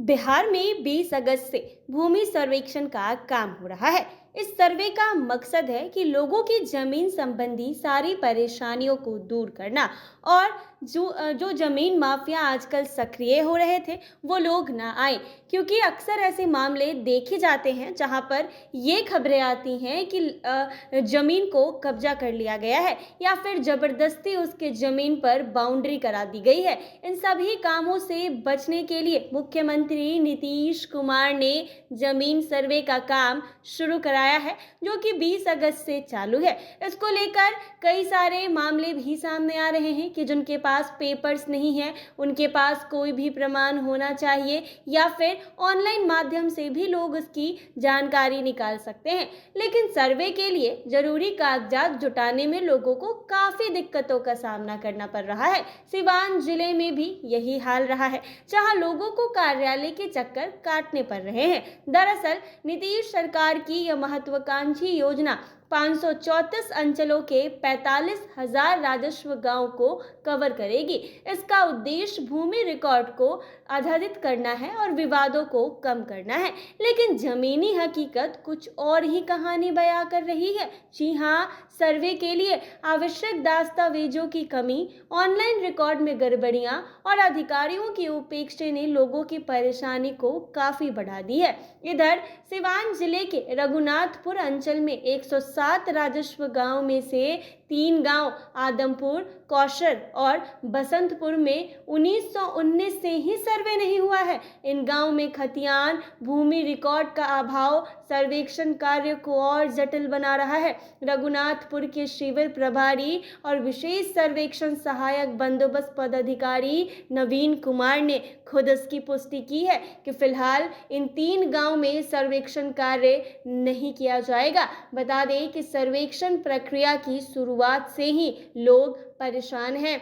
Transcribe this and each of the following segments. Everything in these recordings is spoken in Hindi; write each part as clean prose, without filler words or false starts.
बिहार में 20 अगस्त से भूमि सर्वेक्षण का काम हो रहा है। इस सर्वे का मकसद है कि लोगों की जमीन संबंधी सारी परेशानियों को दूर करना और जो जमीन माफिया आजकल सक्रिय हो रहे थे वो लोग ना आए, क्योंकि अक्सर ऐसे मामले देखे जाते हैं जहां पर ये खबरें आती हैं कि जमीन को कब्जा कर लिया गया है या फिर जबरदस्ती उसके जमीन पर बाउंड्री करा दी गई है। इन सभी कामों से बचने के लिए मुख्यमंत्री नीतीश कुमार ने जमीन सर्वे का काम शुरू कराया है, जो कि 20 अगस्त से चालू है। इसको लेकर कई सारे मामले भी सामने आ रहे हैं कि जिनके पास पेपर्स नहीं है, उनके पास कोई भी प्रमाण होना चाहिए या फिर ऑनलाइन माध्यम से भी लोग उसकी जानकारी निकाल सकते हैं। लेकिन सर्वे के लिए जरूरी कागजात जुटाने में लोगों को काफी दिक्कतों का सामना करना पड़ रहा है। सिवान जिले में भी यही हाल रहा है, जहां लोगों को कार्यालय के चक्कर काटने पड़ रहे हैं। दरअसल नीतीश सरकार की यह महत्वाकांक्षी योजना 534 अंचलों के 45,000 राजस्व गांव को कवर करेगी। इसका उद्देश्य भूमि रिकॉर्ड को आधारित करना है और विवादों को कम करना है। लेकिन जमीनी हकीकत कुछ और ही कहानी बयां कर रही है। जी हाँ, सर्वे के लिए आवश्यक दस्तावेजों की कमी, ऑनलाइन रिकॉर्ड में गड़बड़ियां और अधिकारियों की उपेक्षा ने लोगों की परेशानी को काफी बढ़ा दी है। इधर सिवान जिले के रघुनाथपुर अंचल में 107 राजस्व गांव में से 3 गांव आदमपुर, कौशर और बसंतपुर में 1919 से ही सर्वे नहीं हुआ है। इन गांव में खतियान, भूमि रिकॉर्ड का अभाव सर्वेक्षण कार्य को और जटिल बना रहा है। रघुनाथपुर के शिविर प्रभारी और विशेष सर्वेक्षण सहायक बंदोबस्त पदाधिकारी नवीन कुमार ने खुद इसकी पुष्टि की है कि फिलहाल इन 3 गांव में सर्वेक्षण कार्य नहीं किया जाएगा। बता दें कि सर्वेक्षण प्रक्रिया की शुरुआत से ही लोग परेशान हैं।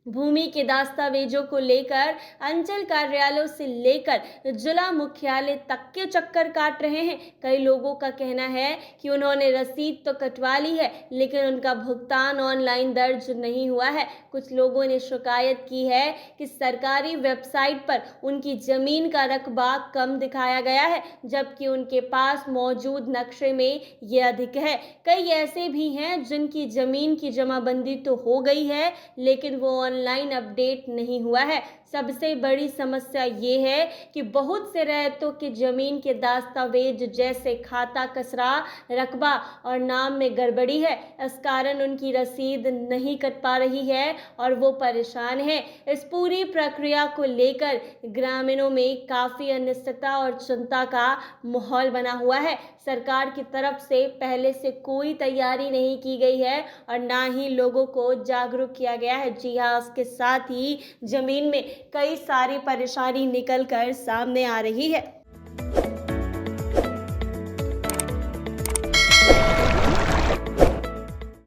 भूमि के दस्तावेजों को लेकर अंचल कार्यालयों से लेकर जिला मुख्यालय तक के चक्कर काट रहे हैं। कई लोगों का कहना है कि उन्होंने रसीद तो कटवा ली है, लेकिन उनका भुगतान ऑनलाइन दर्ज नहीं हुआ है। कुछ लोगों ने शिकायत की है कि सरकारी वेबसाइट पर उनकी जमीन का रकबा कम दिखाया गया है, जबकि उनके पास मौजूद नक्शे में ये अधिक है। कई ऐसे भी हैं जिनकी जमीन की जमाबंदी तो हो गई है, लेकिन वो ऑनलाइन अपडेट नहीं हुआ है। सबसे बड़ी समस्या ये है कि बहुत से रैयतों की जमीन के दस्तावेज जैसे खाता कसरा, रकबा और नाम में गड़बड़ी है। इस कारण उनकी रसीद नहीं कट पा रही है और वो परेशान है। इस पूरी प्रक्रिया को लेकर ग्रामीणों में काफी अनिश्चितता और चिंता का माहौल बना हुआ है। सरकार की तरफ से पहले से कोई तैयारी नहीं की गई है और ना ही लोगों को जागरूक किया गया है। जी हाँ, इसके साथ ही जमीन में कई सारी परेशानी निकल कर सामने आ रही है।